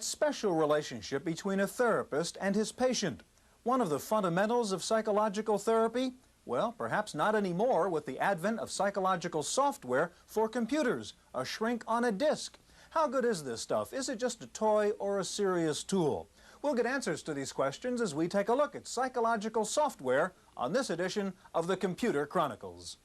that special relationship between a therapist and his patient. One of the fundamentals of psychological therapy? Well, perhaps not anymore with the advent of psychological software for computers, a shrink on a disk. How good is this stuff? Is it just a toy or a serious tool? We'll get answers to these questions as we take a look at psychological software on this edition of the Computer Chronicles.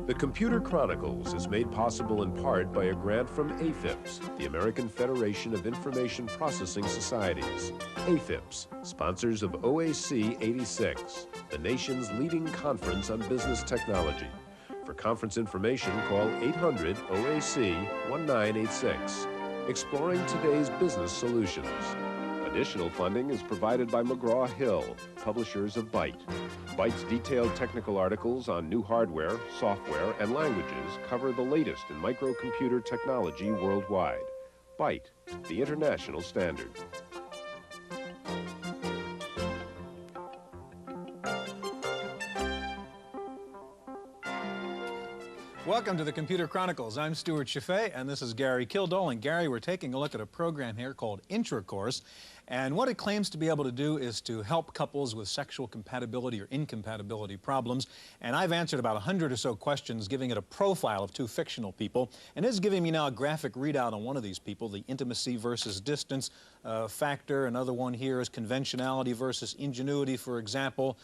The Computer Chronicles is made possible in part by a grant from AFIPS, the American Federation of Information Processing Societies. AFIPS, sponsors of OAC 86, the nation's leading conference on business technology. For conference information, call 800-OAC-1986. Exploring today's business solutions. Additional funding is provided by McGraw-Hill, publishers of Byte. Byte's detailed technical articles on new hardware, software, and languages cover the latest in microcomputer technology worldwide. Byte, the international standard. Welcome to the Computer Chronicles. I'm Stewart Cheifet, and this is Gary Kildall. And Gary, we're taking a look at a program here called Intracourse. And what it claims to be able to do is to help couples with sexual compatibility or incompatibility problems. And I've answered about 100 or so questions, giving it a profile of two fictional people. And it's giving me now a graphic readout on one of these people, the intimacy versus distance factor. Another one here is conventionality versus ingenuity, for example,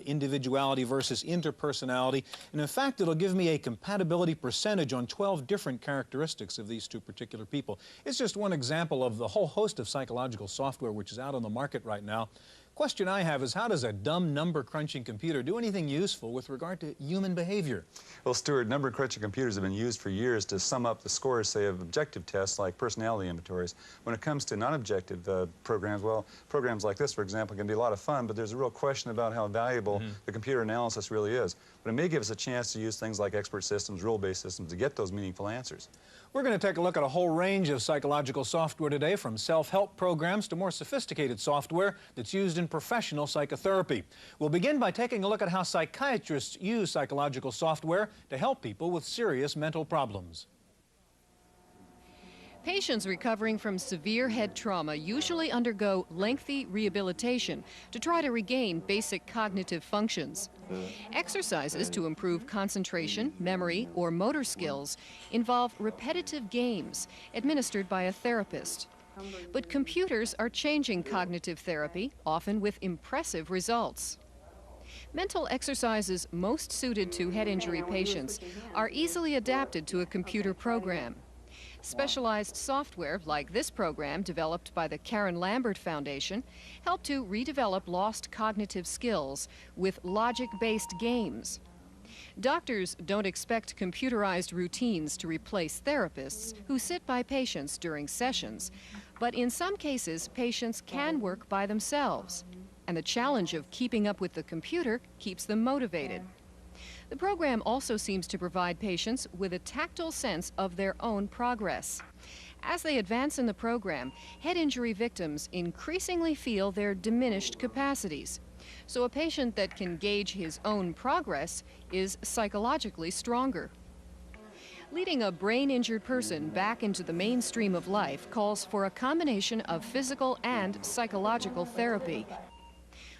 individuality versus interpersonality. And in fact, it'll give me a compatibility percentage on 12 different characteristics of these two particular people. It's just one example of the whole host of psychological software which is out on the market right now. Question I have is, how does a dumb number-crunching computer do anything useful with regard to human behavior? Well, Stewart, number-crunching computers have been used for years to sum up the scores, say, of objective tests like personality inventories. When it comes to non-objective programs, well, programs like this, for example, can be a lot of fun, but there's a real question about how valuable the computer analysis really is. But it may give us a chance to use things like expert systems, rule-based systems to get those meaningful answers. We're going to take a look at a whole range of psychological software today, from self-help programs to more sophisticated software that's used in professional psychotherapy. We'll begin by taking a look at how psychiatrists use psychological software to help people with serious mental problems. Patients recovering from severe head trauma usually undergo lengthy rehabilitation to try to regain basic cognitive functions. Exercises to improve concentration, memory, or motor skills involve repetitive games administered by a therapist. But computers are changing cognitive therapy, often with impressive results. Mental exercises most suited to head injury patients are easily adapted to a computer program. Specialized software like this program, developed by the Karen Lambert Foundation, help to redevelop lost cognitive skills with logic-based games. Doctors don't expect computerized routines to replace therapists who sit by patients during sessions, but in some cases, patients can work by themselves, and the challenge of keeping up with the computer keeps them motivated. The program also seems to provide patients with a tactile sense of their own progress. As they advance in the program, head injury victims increasingly feel their diminished capacities. So a patient that can gauge his own progress is psychologically stronger. Leading a brain-injured person back into the mainstream of life calls for a combination of physical and psychological therapy.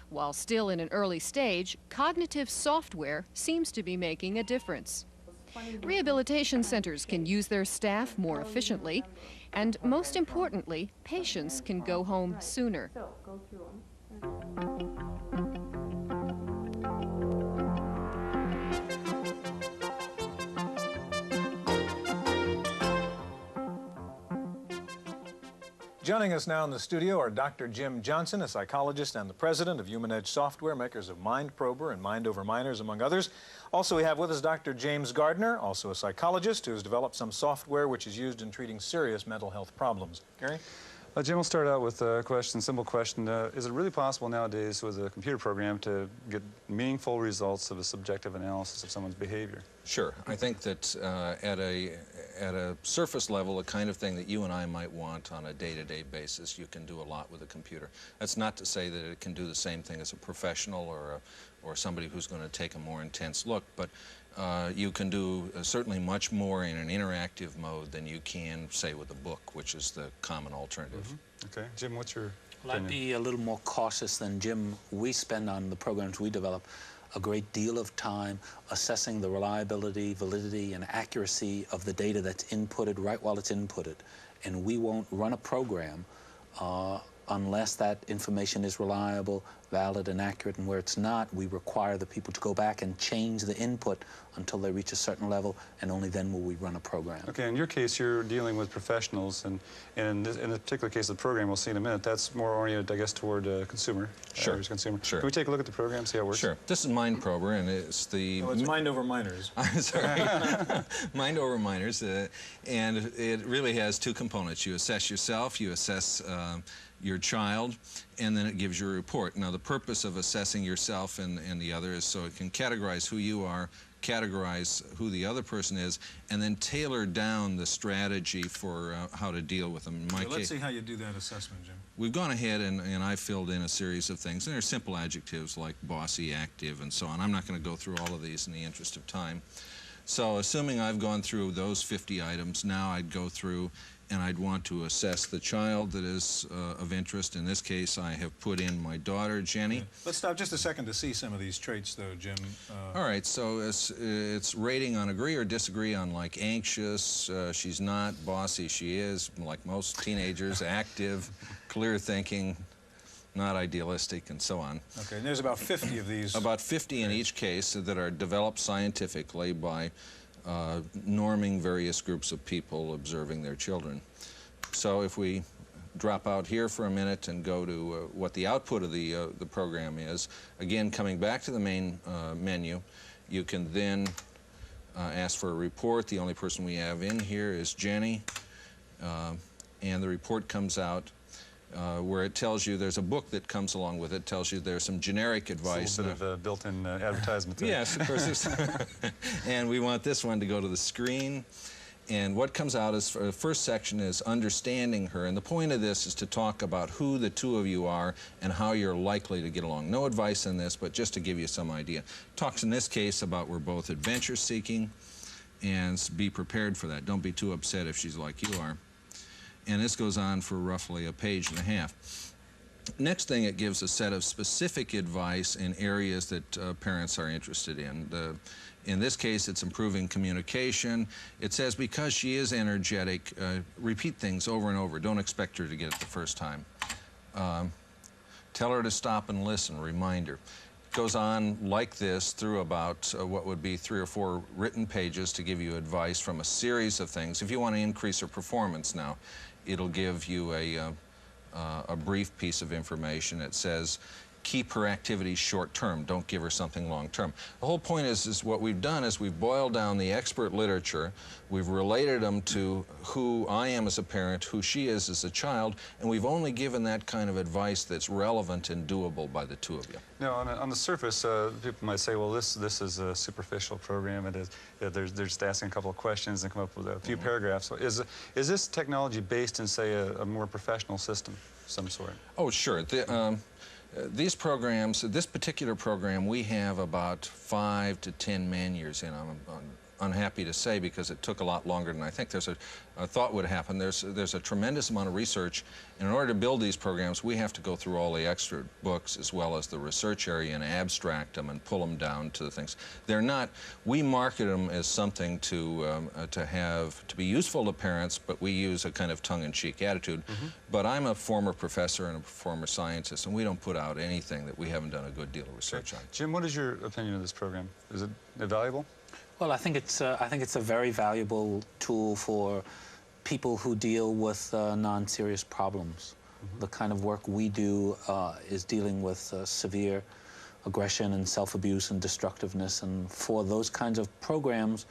While still in an early stage, cognitive software seems to be making a difference. Rehabilitation centers can use their staff more efficiently, and most importantly, patients can go home sooner. Joining us now in the studio are Dr. Jim Johnson, a psychologist and the president of Human Edge Software, makers of Mind Prober and Mind Over Minors, among others. Also, we have with us Dr. James Gardner, also a psychologist who has developed some software which is used in treating serious mental health problems. Gary? Jim, we'll start out with a question, simple question. Is it really possible nowadays with a computer program to get meaningful results of a subjective analysis of someone's behavior? Sure. I think that at a surface level, the kind of thing that you and I might want on a day-to-day basis, you can do a lot with a computer. That's not to say that it can do the same thing as a professional or somebody who's going to take a more intense look, but you can do certainly much more in an interactive mode than you can, say, with a book, which is the common alternative. Mm-hmm. Okay. Jim, what's your Well, I'd be a little more cautious than Jim. We spend on the programs we develop a great deal of time assessing the reliability, validity, and accuracy of the data that's inputted right while it's inputted. And we won't run a program unless that information is reliable, valid, and accurate. And where it's not, we require the people to go back and change the input until they reach a certain level, and only then will we run a program. Okay, in your case, you're dealing with professionals, and in the particular case of the program we'll see in a minute, that's more oriented, I guess, toward consumer, Sure. average consumer. Sure. Can we take a look at the program, see how it works? Sure. This is Mind Prober, and it's the... Oh, it's Mind Over Minors. I'm sorry. Mind Over Minors, and it really has two components. You assess yourself, you assess your child, and then it gives you a report. Now, the purpose of assessing yourself and the other is so it can categorize who you are, categorize who the other person is, and then tailor down the strategy for how to deal with them. In my Let's case, see how you do that assessment, Jim. we've gone ahead and I filled in a series of things, and they're simple adjectives like bossy, active, and so on. I'm not going to go through all of these in the interest of time. So assuming I've gone through those 50 items, now I'd go through and I'd want to assess the child that is of interest. In this case, I have put in my daughter, Jenny. Yeah. Let's stop just a second to see some of these traits, though, Jim. All right, so it's rating on agree or disagree on, like, anxious, she's not, bossy, she is, like most teenagers, active, clear thinking, not idealistic, and so on. Okay, and there's about 50 of these. About 50 in each case that are developed scientifically by norming various groups of people observing their children. So if we drop out here for a minute and go to what the output of the program is, again, coming back to the main menu, you can then ask for a report. The only person we have in here is Jenny, and the report comes out where it tells you there's a book that comes along with it, tells you there's some generic advice. It's a little bit of built-in advertisement there. Yes, of course. And we want this one to go to the screen. And what comes out is, the first section is understanding her. And the point of this is to talk about who the two of you are and how you're likely to get along. No advice in this, but just to give you some idea. Talks in this case about we're both adventure-seeking, and be prepared for that. Don't be too upset if she's like you are. And this goes on for roughly a page and a half. Next thing, it gives a set of specific advice in areas that parents are interested in. In this case, it's improving communication. It says because she is energetic, repeat things over and over. Don't expect her to get it the first time. Tell her to stop and listen, reminder. Goes on like this through about what would be 3 or 4 written pages to give you advice from a series of things. If you want to increase her performance now, it'll give you a brief piece of information. It says, keep her activities short-term. Don't give her something long-term. The whole point is what we've done is we've boiled down the expert literature, we've related them to who I am as a parent, who she is as a child, and we've only given that kind of advice that's relevant and doable by the two of you. Now, on the surface, people might say, well, this is a superficial program. It is, they're just asking a couple of questions and come up with a few paragraphs. So is this technology based in, say, a more professional system of some sort? Oh, sure. These programs, this particular program, we have about 5 to 10 man-years in. I'm unhappy to say because it took a lot longer than I think I thought would happen. There's a tremendous amount of research, and in order to build these programs, we have to go through all the extra books as well as the research area and abstract them and pull them down to the things. They're not. We market them as something to be useful to parents, but we use a kind of tongue-in-cheek attitude. But I'm a former professor and a former scientist, and we don't put out anything that we haven't done a good deal of research on. Jim, what is your opinion of this program? Is it valuable? Well, I think it's a very valuable tool for people who deal with non-serious problems. The kind of work we do is dealing with severe aggression and self-abuse and destructiveness, and for those kinds of programs,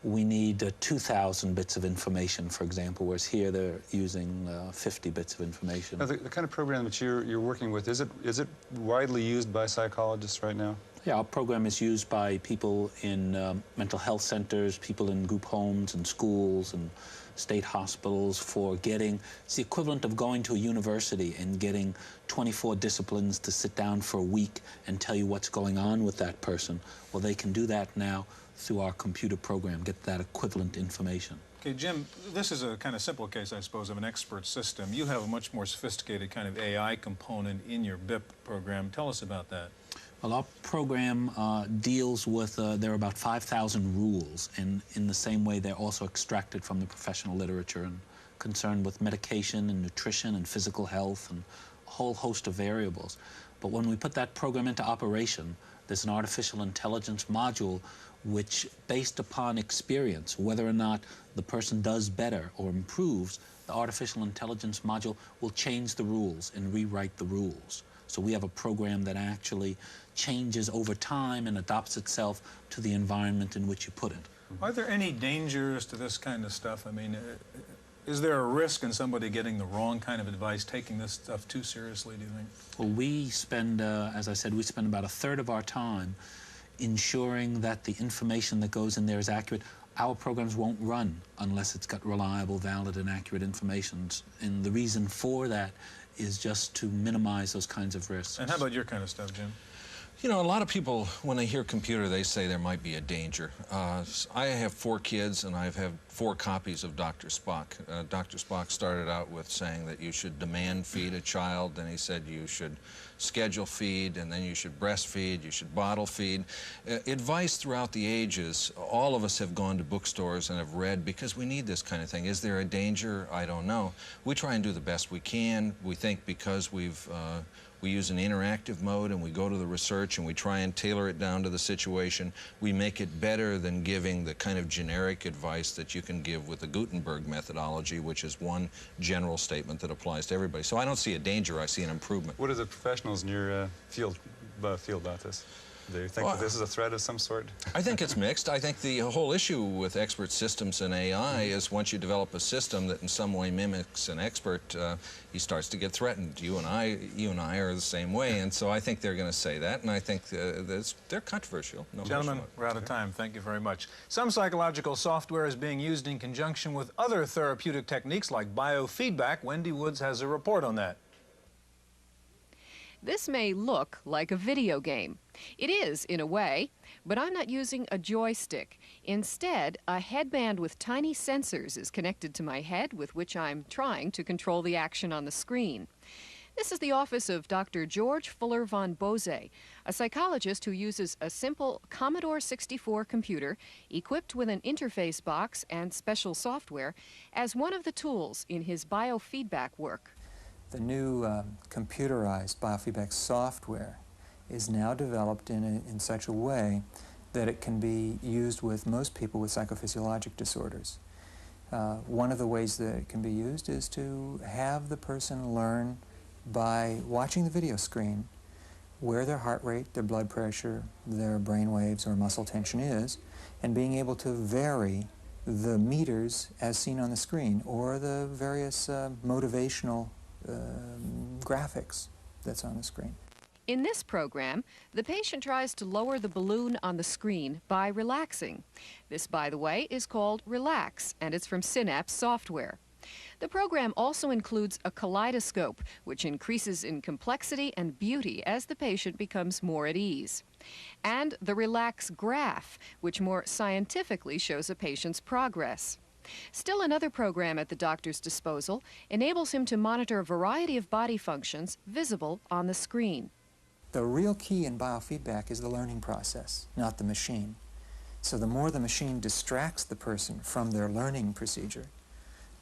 we need 2,000 bits of information, for example, whereas here they're using 50 bits of information. Now, the kind of program that you're working with, is it widely used by psychologists right now? Yeah, our program is used by people in mental health centers, people in group homes and schools and state hospitals for getting, it's the equivalent of going to a university and getting 24 disciplines to sit down for a week and tell you what's going on with that person. Well, they can do that now through our computer program, get that equivalent information. Okay, Jim, this is a kind of simple case, I suppose, of an expert system. You have a much more sophisticated kind of AI component in your BIP program. Tell us about that. Well, our program deals with, there are about 5,000 rules, and in the same way they're also extracted from the professional literature and concerned with medication and nutrition and physical health and a whole host of variables. But when we put that program into operation, there's an artificial intelligence module which, based upon experience, whether or not the person does better or improves, the artificial intelligence module will change the rules and rewrite the rules. So we have a program that actually changes over time and adapts itself to the environment in which you put it. Are there any dangers to this kind of stuff? I mean, is there a risk in somebody getting the wrong kind of advice, taking this stuff too seriously, do you think? Well, we spend, as I said, we spend about 1/3 of our time ensuring that the information that goes in there is accurate. Our programs won't run unless it's got reliable, valid, and accurate information. And the reason for that is just to minimize those kinds of risks. And how about your kind of stuff, Jim? You know, a lot of people, when they hear computer, they say there might be a danger. I have 4 kids, and I've had 4 copies of Dr. Spock. Dr. Spock started out with saying that you should demand feed a child, then he said you should schedule feed, and then you should breastfeed, you should bottle feed. Advice throughout the ages, all of us have gone to bookstores and have read because we need this kind of thing. Is there a danger? I don't know. We try and do the best we can. We think because we use an interactive mode and we go to the research and we try and tailor it down to the situation, we make it better than giving the kind of generic advice that you can give with the Gutenberg methodology, which is one general statement that applies to everybody. So I don't see a danger, I see an improvement. What do the professionals in your field feel about this? Do you think that this is a threat of some sort? I think it's mixed. I think the whole issue with expert systems and AI is once you develop a system that in some way mimics an expert, he starts to get threatened. You and I are the same way, and so I think they're going to say that, and I think they're controversial. No Gentlemen, we're out of time. Thank you very much. Some psychological software is being used in conjunction with other therapeutic techniques like biofeedback. Wendy Woods has a report on that. This may look like a video game. It is, in a way, but I'm not using a joystick. Instead, a headband with tiny sensors is connected to my head, with which I'm trying to control the action on the screen. This is the office of Dr. George Fuller von Bose, a psychologist who uses a simple Commodore 64 computer equipped with an interface box and special software as one of the tools in his biofeedback work. The new computerized biofeedback software is now developed in such a way that it can be used with most people with psychophysiologic disorders. One of the ways that it can be used is to have the person learn by watching the video screen where their heart rate, their blood pressure, their brain waves or muscle tension is, and being able to vary the meters as seen on the screen or the various motivational graphics that's on the screen. In this program, the patient tries to lower the balloon on the screen by relaxing. This, by the way, is called Relax, and it's from Synapse software. The program also includes a kaleidoscope, which increases in complexity and beauty as the patient becomes more at ease. And the Relax graph, which more scientifically shows a patient's progress. Still another program at the doctor's disposal enables him to monitor a variety of body functions visible on the screen. The real key in biofeedback is the learning process, not the machine. So the more the machine distracts the person from their learning procedure,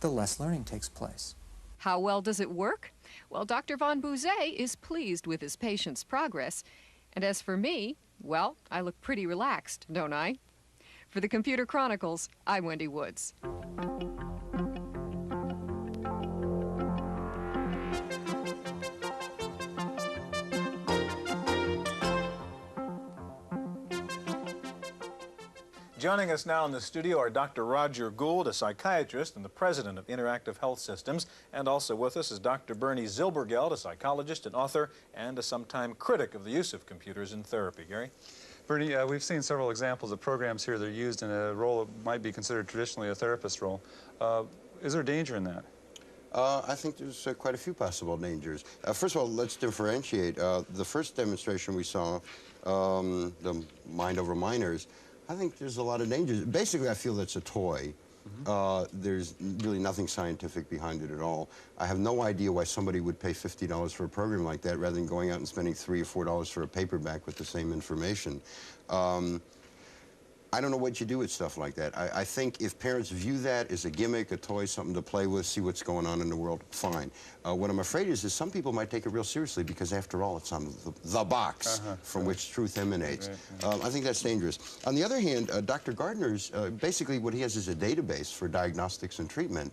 the less learning takes place. How well does it work? Well, Dr. von Bose is pleased with his patient's progress. And as for me, well, I look pretty relaxed, don't I? For the Computer Chronicles, I'm Wendy Woods. Joining us now in the studio are Dr. Roger Gould, a psychiatrist and the president of Interactive Health Systems, and also with us is Dr. Bernie Zilbergeld, a psychologist and author and a sometime critic of the use of computers in therapy. Gary? Bernie, we've seen several examples of programs here that are used in a role that might be considered traditionally a therapist role. Is there danger in that? I think there's quite a few possible dangers. First of all, let's differentiate. The first demonstration we saw, the mind over minors, I think there's a lot of dangers. Basically, I feel that's a toy. There's really nothing scientific behind it at all. I have no idea why somebody would pay $50 for a program like that rather than going out and spending $3 or $4 for a paperback with the same information. I don't know what you do with stuff like that. I think if parents view that as a gimmick, a toy, something to play with, see what's going on in the world, fine. What I'm afraid is some people might take it real seriously because, after all, it's on the box from which truth emanates. I think that's dangerous. On the other hand, Dr. Gardner's, basically what he has is a database for diagnostics and treatment.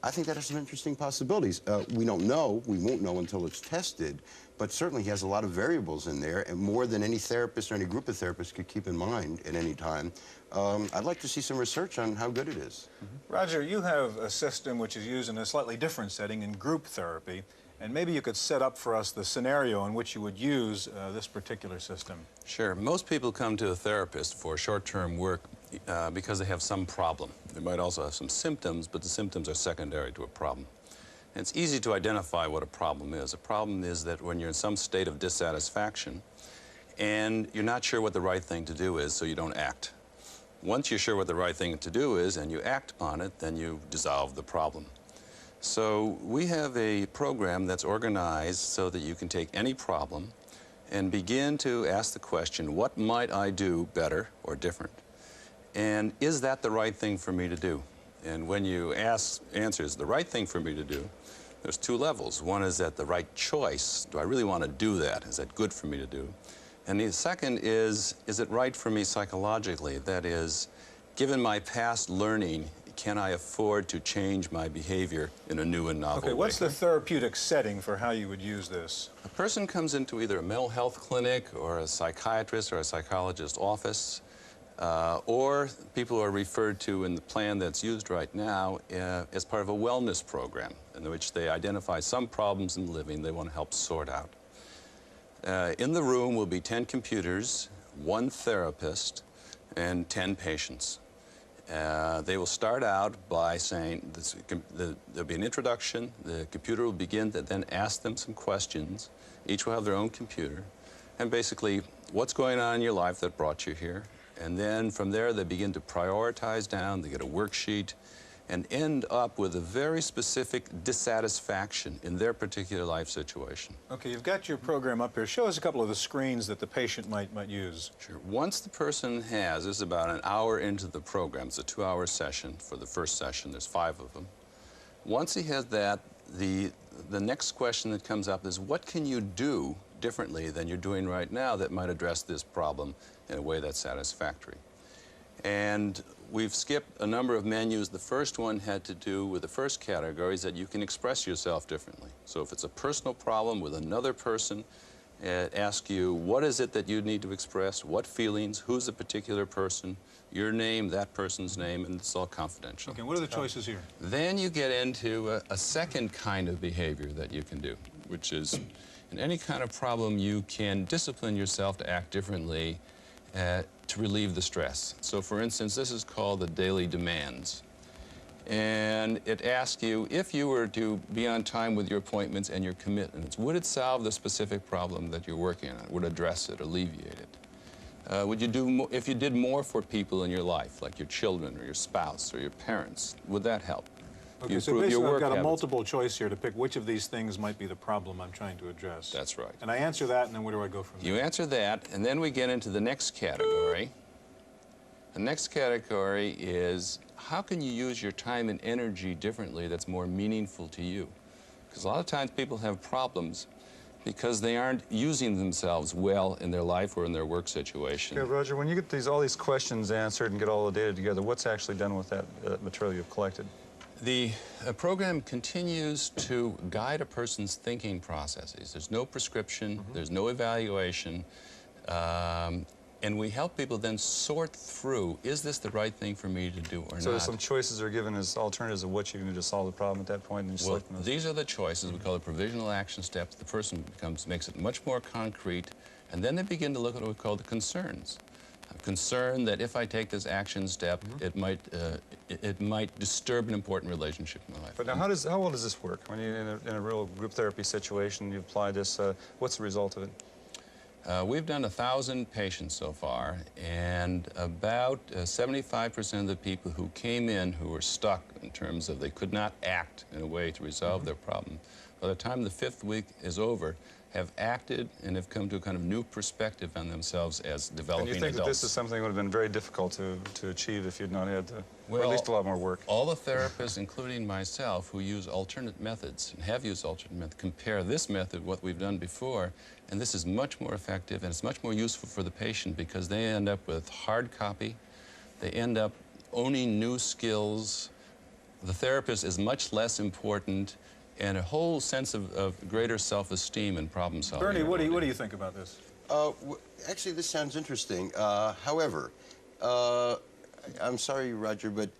I think that has some interesting possibilities. We don't know, we won't know until it's tested, but certainly he has a lot of variables in there, and more than any therapist or any group of therapists could keep in mind at any time. I'd like to see some research on how good it is. Roger, you have a system which is used in a slightly different setting in group therapy, and maybe you could set up for us the scenario in which you would use this particular system. Sure. Most people come to a therapist for short-term work because they have some problem. They might also have some symptoms, but the symptoms are secondary to a problem. And it's easy to identify what a problem is. A problem is that when you're in some state of dissatisfaction and you're not sure what the right thing to do is, so you don't act. Once you're sure what the right thing to do is and you act upon it, then you dissolve the problem. So we have a program that's organized so that you can take any problem and begin to ask the question, what might I do better or different? And is that the right thing for me to do? And when you answer, is the right thing for me to do, there's two levels. One is that the right choice. Do I really want to do that? Is that good for me to do? And the second is it right for me psychologically? That is, given my past learning, can I afford to change my behavior in a new and novel way? Okay, what's the therapeutic setting for how you would use this? A person comes into either a mental health clinic or a psychiatrist or a psychologist's office, or people are referred to in the plan that's used right now as part of a wellness program in which they identify some problems in living they want to help sort out. In the room will be 10 computers, 1 therapist, and 10 patients. They will start out by saying, there'll be an introduction, the computer will begin to then ask them some questions. Each will have their own computer, and basically, what's going on in your life that brought you here? And then from there, they begin to prioritize down, they get a worksheet, and end up with a very specific dissatisfaction in their particular life situation. Okay, you've got your program up here. Show us a couple of the screens that the patient might use. Sure. Once the person has, this is about an hour into the program, it's a 2-hour session for the first session, there's 5 of them. Once he has that, the next question that comes up is, what can you do differently than you're doing right now that might address this problem in a way that's satisfactory? And we've skipped a number of menus. The first one had to do with the first category, is that you can express yourself differently. So if it's a personal problem with another person, ask you, what is it that you need to express? What feelings? Who's the particular person? Your name, that person's name, and it's all confidential. Okay, what are the choices here? Then you get into a second kind of behavior that you can do, which is, in any kind of problem, you can discipline yourself to act differently to relieve the stress. So, for instance, this is called the daily demands. And it asks you, if you were to be on time with your appointments and your commitments, would it solve the specific problem that you're working on? Would it address it, alleviate it? Would you do more, if you did more for people in your life, like your children or your spouse or your parents, would that help? Okay, so basically I've got a multiple choice here to pick which of these things might be the problem I'm trying to address. That's right. And I answer that, and then where do I go from there? You answer that, and then we get into the next category. The next category is, how can you use your time and energy differently that's more meaningful to you? Because a lot of times people have problems because they aren't using themselves well in their life or in their work situation. Okay, Roger, when you get all these questions answered and get all the data together, what's actually done with that material you've collected? The program continues to guide a person's thinking processes. There's no prescription, there's no evaluation. And we help people then sort through, is this the right thing for me to do or not? So some choices are given as alternatives of what you can do to solve the problem at that point, and Well, these are the choices. We call it provisional action steps. The person makes it much more concrete, and then they begin to look at what we call the concerns. I'm concerned that if I take this action step, it might disturb an important relationship in my life. But now, how well does this work? When you're in a real group therapy situation, you apply this, what's the result of it? We've done 1,000 patients so far, and about 75% of the people who came in who were stuck in terms of they could not act in a way to resolve their problem, by the time the 5th week is over, have acted and have come to a kind of new perspective on themselves as developing adults. And you think that this is something that would have been very difficult to achieve if you'd not had to, or at least a lot more work? All the therapists, including myself, who use alternate methods and have used alternate methods, compare this method, what we've done before, and this is much more effective and it's much more useful for the patient because they end up with hard copy, they end up owning new skills, the therapist is much less important, and a whole sense of greater self-esteem and problem solving. Bernie, what do you think about this? Actually, this sounds interesting. However, I'm sorry, Roger, but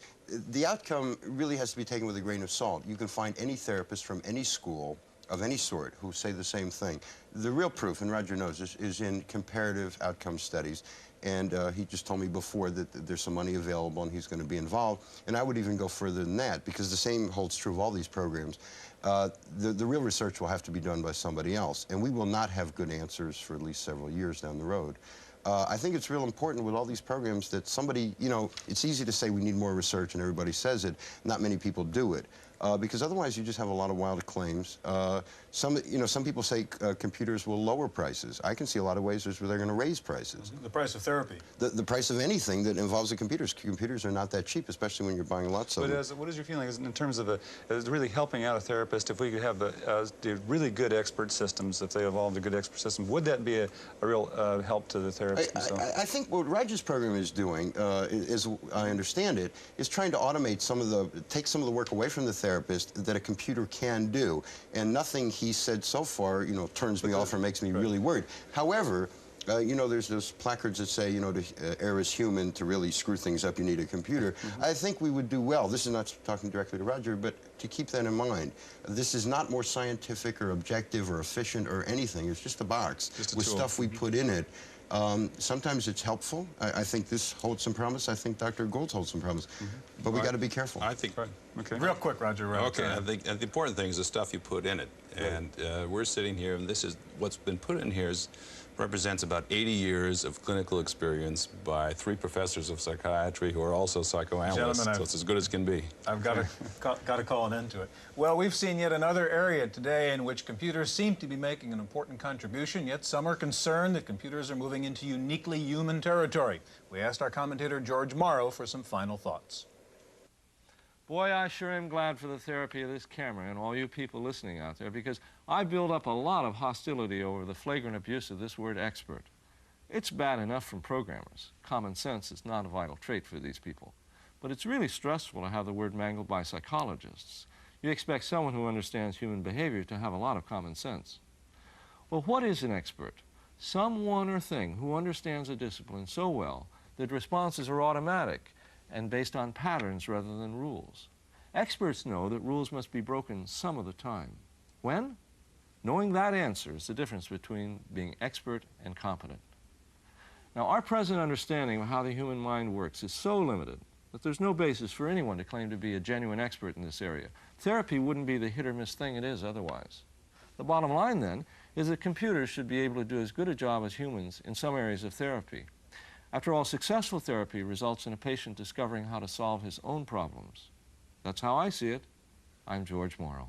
the outcome really has to be taken with a grain of salt. You can find any therapist from any school of any sort who say the same thing. The real proof, and Roger knows this, is in comparative outcome studies. And he just told me before that there's some money available and he's going to be involved. And I would even go further than that, because the same holds true of all these programs. The real research will have to be done by somebody else, and we will not have good answers for at least several years down the road. I think it's real important with all these programs that somebody, you know, it's easy to say we need more research and everybody says it. Not many people do it. Because otherwise you just have a lot of wild claims. Some people say computers will lower prices. I can see a lot of ways where they're going to raise prices. The price of therapy. The price of anything that involves a computer. Computers are not that cheap, especially when you're buying lots of them. But what is your feeling in terms of really helping out a therapist? If we could have the really good expert systems, if they evolved a good expert system, would that be a real help to the therapist himself? I think what Roger's program is doing, as I understand it, is trying to automate take some of the work away from the therapist that a computer can do. And nothing he said so far, you know, turns me off or makes me really worried. However, you know, there's those placards that say, you know, to err is human, to really screw things up, you need a computer. I think we would do well. This is not talking directly to Roger, but to keep that in mind. This is not more scientific or objective or efficient or anything. It's just a box with stuff we put in it. Sometimes it's helpful. I think this holds some promise. I think Dr. Gold holds some promise. But we got to be careful. I think... Okay. Real quick, Roger. Okay, I think the important thing is the stuff you put in it. And we're sitting here, and this is what's been put in here represents about 80 years of clinical experience by 3 professors of psychiatry who are also psychoanalysts. So it's as good as can be. I've got to call an end to it. Well, we've seen yet another area today in which computers seem to be making an important contribution, yet some are concerned that computers are moving into uniquely human territory. We asked our commentator George Morrow for some final thoughts. Boy, I sure am glad for the therapy of this camera and all you people listening out there, because I build up a lot of hostility over the flagrant abuse of this word expert. It's bad enough from programmers. Common sense is not a vital trait for these people. But it's really stressful to have the word mangled by psychologists. You expect someone who understands human behavior to have a lot of common sense. Well, what is an expert? Someone or thing who understands a discipline so well that responses are automatic and based on patterns rather than rules. Experts know that rules must be broken some of the time. When? Knowing that answer is the difference between being expert and competent. Now, our present understanding of how the human mind works is so limited that there's no basis for anyone to claim to be a genuine expert in this area. Therapy wouldn't be the hit-or-miss thing it is otherwise. The bottom line, then, is that computers should be able to do as good a job as humans in some areas of therapy. After all, successful therapy results in a patient discovering how to solve his own problems. That's how I see it. I'm George Morrow.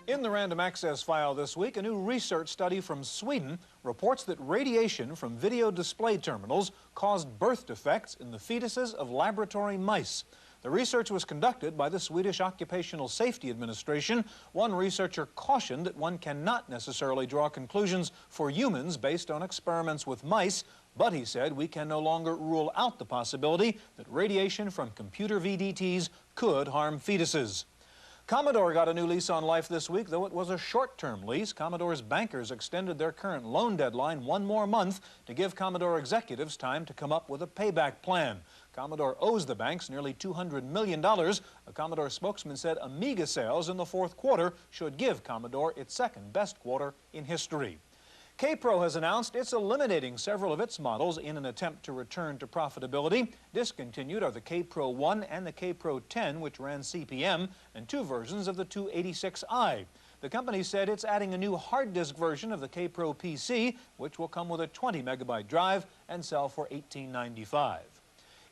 In the Random Access file this week, a new research study from Sweden reports that radiation from video display terminals caused birth defects in the fetuses of laboratory mice. The research was conducted by the Swedish Occupational Safety Administration. One researcher cautioned that one cannot necessarily draw conclusions for humans based on experiments with mice, but he said we can no longer rule out the possibility that radiation from computer VDTs could harm fetuses. Commodore got a new lease on life this week, though it was a short-term lease. Commodore's bankers extended their current loan deadline one more month to give Commodore executives time to come up with a payback plan. Commodore owes the banks nearly $200 million. A Commodore spokesman said Amiga sales in the fourth quarter should give Commodore its second-best quarter in history. K-Pro has announced it's eliminating several of its models in an attempt to return to profitability. Discontinued are the K-Pro 1 and the K-Pro 10, which ran CP/M, and two versions of the 286i. The company said it's adding a new hard disk version of the K-Pro PC, which will come with a 20-megabyte drive and sell for $18.95.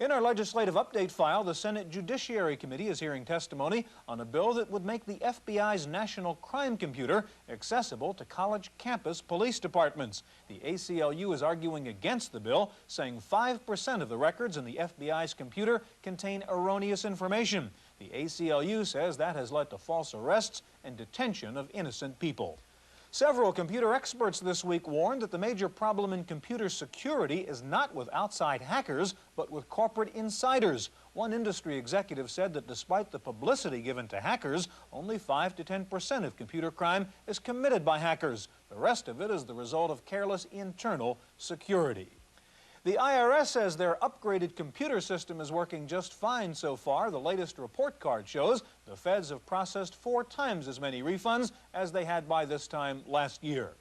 In our legislative update file, the Senate Judiciary Committee is hearing testimony on a bill that would make the FBI's National Crime Computer accessible to college campus police departments. The ACLU is arguing against the bill, saying 5% of the records in the FBI's computer contain erroneous information. The ACLU says that has led to false arrests and detention of innocent people. Several computer experts this week warned that the major problem in computer security is not with outside hackers, but with corporate insiders. One industry executive said that despite the publicity given to hackers, only 5 to 10% of computer crime is committed by hackers. The rest of it is the result of careless internal security. The IRS says their upgraded computer system is working just fine so far. The latest report card shows the feds have processed 4 times as many refunds as they had by this time last year.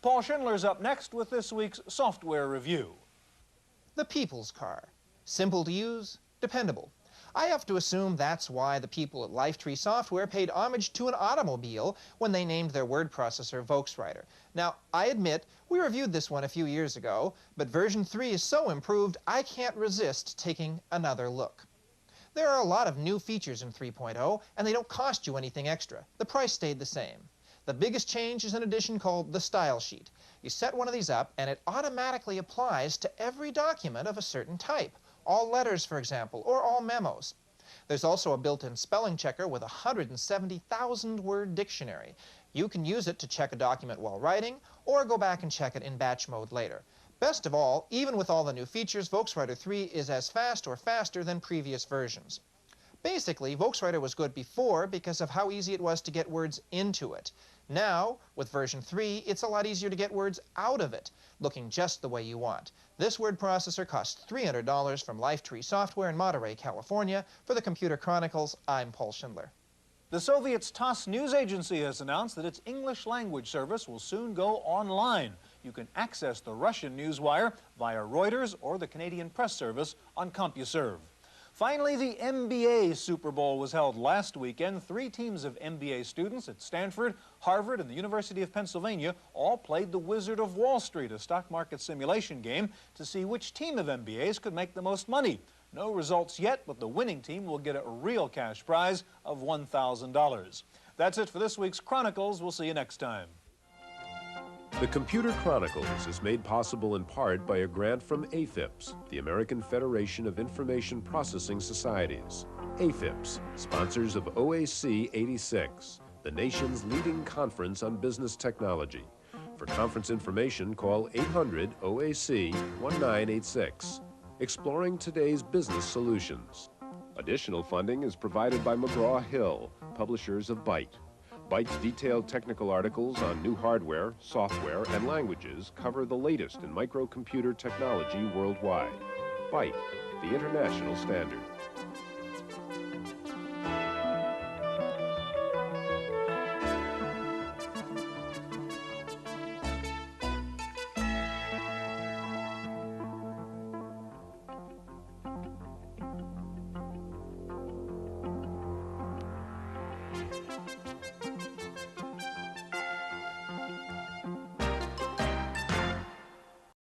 Paul Schindler's up next with this week's software review. The people's car. Simple to use, dependable. I have to assume that's why the people at LifeTree Software paid homage to an automobile when they named their word processor Volkswagen. Now, I admit, we reviewed this one a few years ago, but version 3 is so improved I can't resist taking another look. There are a lot of new features in 3.0, and they don't cost you anything extra. The price stayed the same. The biggest change is an addition called the Style Sheet. You set one of these up, and it automatically applies to every document of a certain type. All letters, for example, or all memos. There's also a built-in spelling checker with a 170,000-word dictionary. You can use it to check a document while writing, or go back and check it in batch mode later. Best of all, even with all the new features, Volkswagen 3 is as fast or faster than previous versions. Basically, Volkswagen was good before because of how easy it was to get words into it. Now, with version 3, it's a lot easier to get words out of it, looking just the way you want. This word processor costs $300 from LifeTree Software in Monterey, California. For the Computer Chronicles, I'm Paul Schindler. The Soviets' TASS news agency has announced that its English language service will soon go online. You can access the Russian newswire via Reuters or the Canadian Press Service on CompuServe. Finally, the MBA Super Bowl was held last weekend. 3 teams of MBA students at Stanford, Harvard, and the University of Pennsylvania all played the Wizard of Wall Street, a stock market simulation game, to see which team of MBAs could make the most money. No results yet, but the winning team will get a real cash prize of $1,000. That's it for this week's Chronicles. We'll see you next time. The Computer Chronicles is made possible in part by a grant from AFIPS, the American Federation of Information Processing Societies. AFIPS, sponsors of OAC 86, the nation's leading conference on business technology. For conference information, call 800-OAC-1986. Exploring today's business solutions. Additional funding is provided by McGraw-Hill, publishers of Byte. Byte's detailed technical articles on new hardware, software, and languages cover the latest in microcomputer technology worldwide. Byte, the international standard.